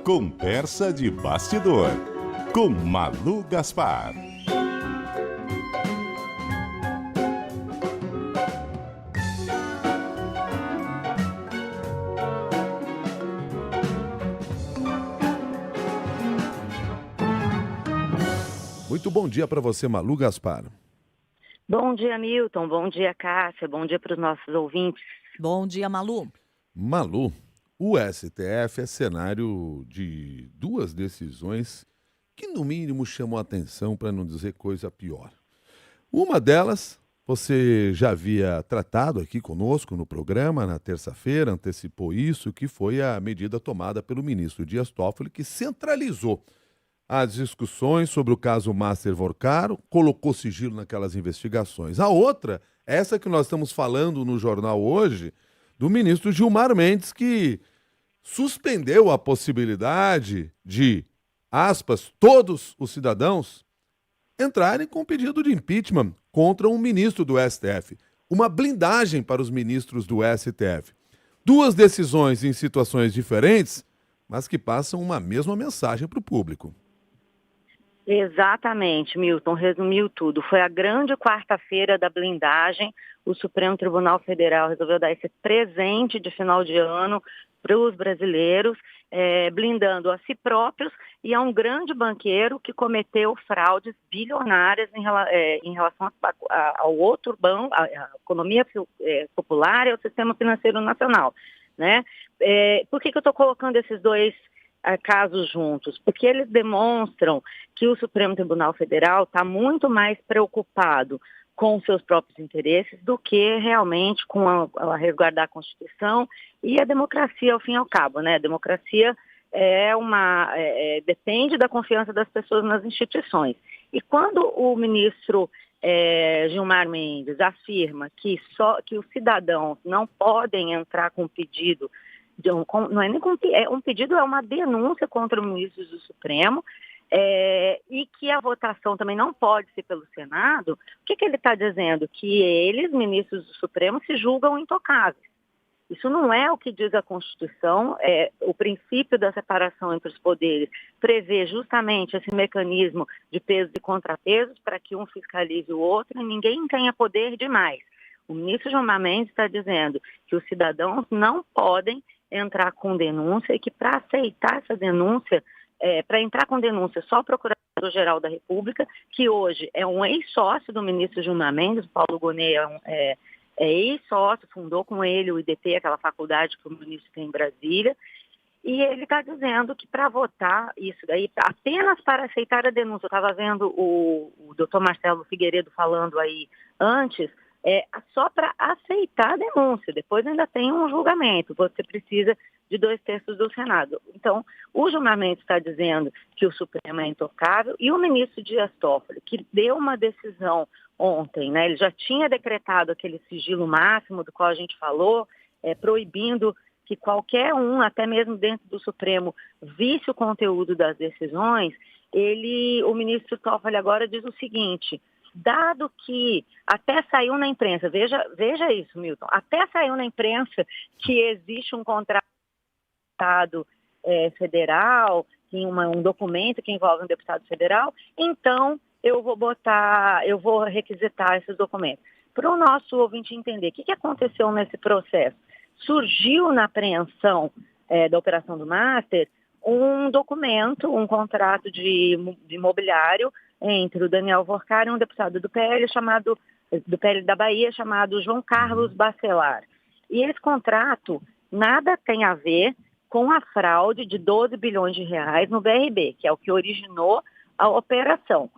Conversa de Bastidor, com Malu Gaspar. Muito bom dia para você, Malu Gaspar. Bom dia, Milton. Bom dia, Cássia. Bom dia para os nossos ouvintes. Bom dia, Malu. Malu, o STF é cenário de duas decisões que, no mínimo, chamam a atenção, para não dizer coisa pior. Uma delas, você já havia tratado aqui conosco no programa, na terça-feira, antecipou isso, que foi a medida tomada pelo ministro Dias Toffoli, que centralizou as discussões sobre o caso Master Vorcaro, colocou sigilo naquelas investigações. A outra, essa que nós estamos falando no jornal hoje, do ministro Gilmar Mendes, que suspendeu a possibilidade de, aspas, todos os cidadãos entrarem com pedido de impeachment contra um ministro do STF. Uma blindagem para os ministros do STF. Duas decisões em situações diferentes, mas que passam uma mesma mensagem para o público. Exatamente, Milton, resumiu tudo. Foi a grande quarta-feira da blindagem. O Supremo Tribunal Federal resolveu dar esse presente de final de ano para os brasileiros, blindando a si próprios e a um grande banqueiro que cometeu fraudes bilionárias em relação ao outro banco, à economia popular e ao sistema financeiro nacional, né? Por que eu estou colocando esses dois casos juntos? Porque eles demonstram que o Supremo Tribunal Federal está muito mais preocupado com seus próprios interesses do que realmente com a resguardar a Constituição e a democracia, ao fim e ao cabo, né? A democracia depende da confiança das pessoas nas instituições. E quando o ministro Gilmar Mendes afirma que os cidadãos não podem entrar com pedido, não é nem um pedido, é uma denúncia contra o ministro do Supremo, e que a votação também não pode ser pelo Senado, o que ele está dizendo? Que eles, ministros do Supremo, se julgam intocáveis. Isso não é o que diz a Constituição. O princípio da separação entre os poderes prevê justamente esse mecanismo de pesos e contrapesos para que um fiscalize o outro e ninguém tenha poder demais. O ministro Gilmar Mendes está dizendo que os cidadãos não podem entrar com denúncia e que para aceitar essa denúncia, para entrar com denúncia só o Procurador-Geral da República, que hoje é um ex-sócio do ministro Gilmar Mendes, Paulo Gonet é ex-sócio, fundou com ele o IDP, aquela faculdade que o ministro tem em Brasília, e ele está dizendo que para votar isso daí, apenas para aceitar a denúncia, eu estava vendo o doutor Marcelo Figueiredo falando aí antes, só para aceitar a denúncia, depois ainda tem um julgamento, você precisa de 2/3 do Senado. Então, o Gilmar Mendes está dizendo que o Supremo é intocável e o ministro Dias Toffoli, que deu uma decisão ontem, né? Ele já tinha decretado aquele sigilo máximo do qual a gente falou, proibindo que qualquer um, até mesmo dentro do Supremo, visse o conteúdo das decisões. O ministro Toffoli agora diz o seguinte: dado que até saiu na imprensa, veja isso, Milton, até saiu na imprensa que existe um contrato federal, um documento que envolve um deputado federal, então eu vou requisitar esses documentos. Para o nosso ouvinte entender, o que aconteceu nesse processo? Surgiu na apreensão da Operação do Master um documento, um contrato de imobiliário entre o Daniel Vorcaro e um deputado do PL da Bahia, chamado João Carlos Bacelar. E esse contrato nada tem a ver com a fraude de 12 bilhões de reais no BRB, que é o que originou a operação.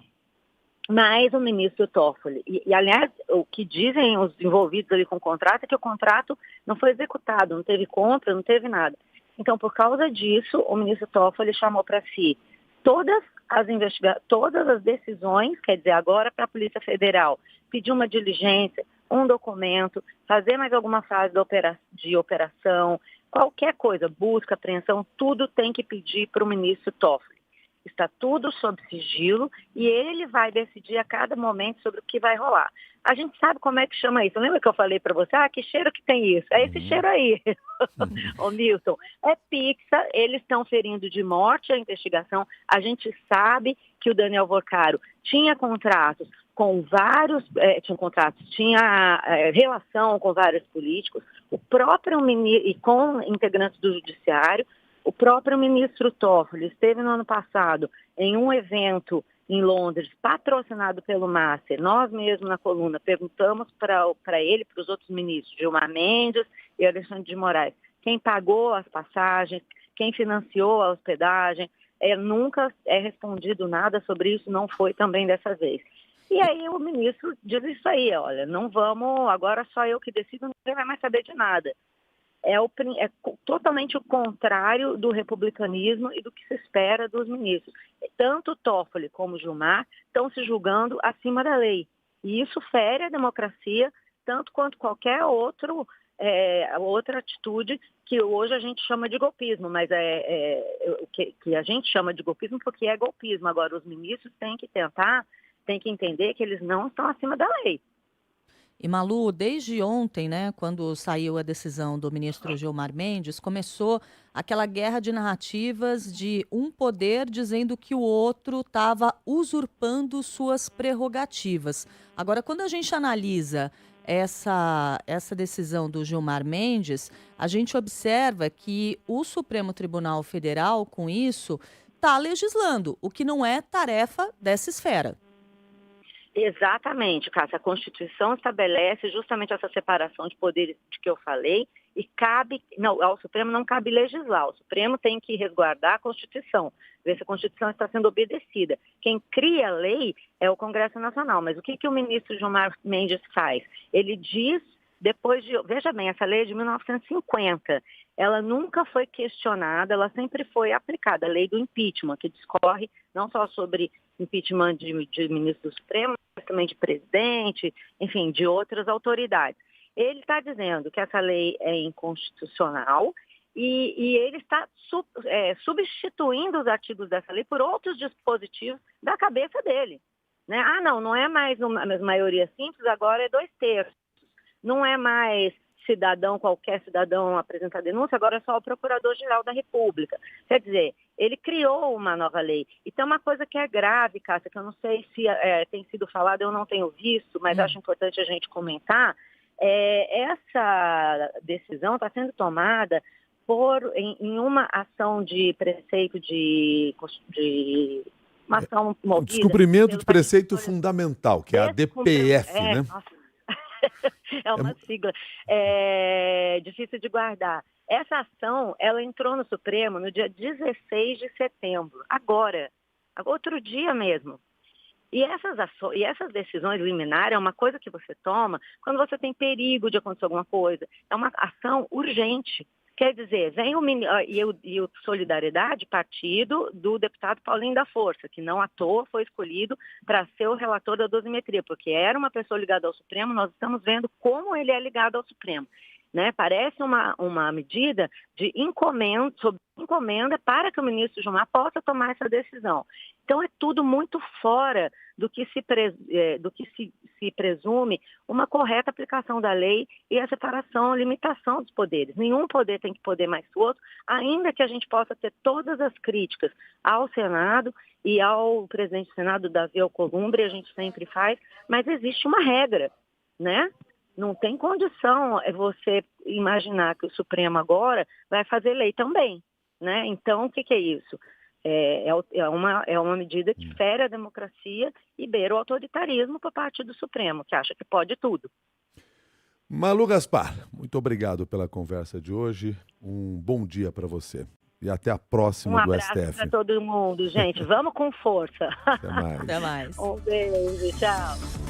Mas o ministro Toffoli, aliás, o que dizem os envolvidos ali com o contrato é que o contrato não foi executado, não teve compra, não teve nada. Então, por causa disso, o ministro Toffoli chamou para si todas as decisões, quer dizer, agora para a Polícia Federal pedir uma diligência, um documento, fazer mais alguma fase de operação, qualquer coisa, busca, apreensão, tudo tem que pedir para o ministro Toffoli. está tudo sob sigilo e ele vai decidir a cada momento sobre o que vai rolar. A gente sabe como é que chama isso. Lembra que eu falei para você? Que cheiro que tem isso? É esse cheiro aí, ô Milton. É pizza, eles estão ferindo de morte a investigação. A gente sabe que o Daniel Vorcaro tinha contratos com vários, tinha relação com vários políticos, o próprio ministro, e com integrantes do judiciário. O próprio ministro Toffoli esteve no ano passado em um evento em Londres, patrocinado pelo Master. Nós mesmos na coluna perguntamos para ele, para os outros ministros, Gilmar Mendes e Alexandre de Moraes, quem pagou as passagens, quem financiou a hospedagem. Nunca é respondido nada sobre isso, não foi também dessa vez. E aí o ministro diz isso aí, olha, não vamos, agora só eu que decido, ninguém vai mais saber de nada. É totalmente o contrário do republicanismo e do que se espera dos ministros. Tanto Toffoli como Gilmar estão se julgando acima da lei. E isso fere a democracia, tanto quanto qualquer outra atitude que hoje a gente chama de golpismo, mas o que a gente chama de golpismo porque é golpismo. Agora, os ministros têm que entender que eles não estão acima da lei. E Malu, desde ontem, né, quando saiu a decisão do ministro Gilmar Mendes, começou aquela guerra de narrativas de um poder dizendo que o outro estava usurpando suas prerrogativas. Agora, quando a gente analisa essa decisão do Gilmar Mendes, a gente observa que o Supremo Tribunal Federal, com isso, está legislando, o que não é tarefa dessa esfera. Exatamente, Cássia. A Constituição estabelece justamente essa separação de poderes de que eu falei e ao Supremo não cabe legislar. O Supremo tem que resguardar a Constituição, ver se a Constituição está sendo obedecida. Quem cria a lei é o Congresso Nacional. Mas o que o ministro Gilmar Mendes faz? Ele diz, veja bem, essa lei é de 1950, ela nunca foi questionada, ela sempre foi aplicada, a lei do impeachment, que discorre não só sobre impeachment de ministro do Supremo, mas também de presidente, enfim, de outras autoridades. Ele está dizendo que essa lei é inconstitucional e ele está substituindo os artigos dessa lei por outros dispositivos da cabeça dele. Né? Não é mais uma maioria simples, agora é 2/3. Não é mais qualquer cidadão apresentar denúncia, agora é só o Procurador-Geral da República. Quer dizer, ele criou uma nova lei. E tem uma coisa que é grave, Cássia, que eu não sei se tem sido falado, eu não tenho visto, mas acho importante a gente comentar. Essa decisão está sendo tomada em uma ação de preceito uma ação movida. Descumprimento de preceito fundamental, que é a DPF, né? Nossa. É uma sigla difícil de guardar. Essa ação, ela entrou no Supremo no dia 16 de setembro, agora, outro dia mesmo. E essas decisões liminares é uma coisa que você toma quando você tem perigo de acontecer alguma coisa. É uma ação urgente. Quer dizer, vem o Solidariedade, partido do deputado Paulinho da Força, que não à toa foi escolhido para ser o relator da dosimetria, porque era uma pessoa ligada ao Supremo, nós estamos vendo como ele é ligado ao Supremo. Né? Parece uma medida de sob encomenda para que o ministro Gilmar possa tomar essa decisão. Então é tudo muito fora do que se presume uma correta aplicação da lei e a separação, a limitação dos poderes. Nenhum poder tem que poder mais que o outro, ainda que a gente possa ter todas as críticas ao Senado e ao presidente do Senado, Davi Alcolumbre, a gente sempre faz, mas existe uma regra, né? Não tem condição você imaginar que o Supremo agora vai fazer lei também, né? Então, o que é isso? É uma medida que fere a democracia e beira o autoritarismo por parte do Supremo, que acha que pode tudo. Malu Gaspar, muito obrigado pela conversa de hoje. Um bom dia para você. E até a próxima do STF. Um abraço para todo mundo, gente. Vamos com força. Até mais. Até mais. Um beijo, tchau.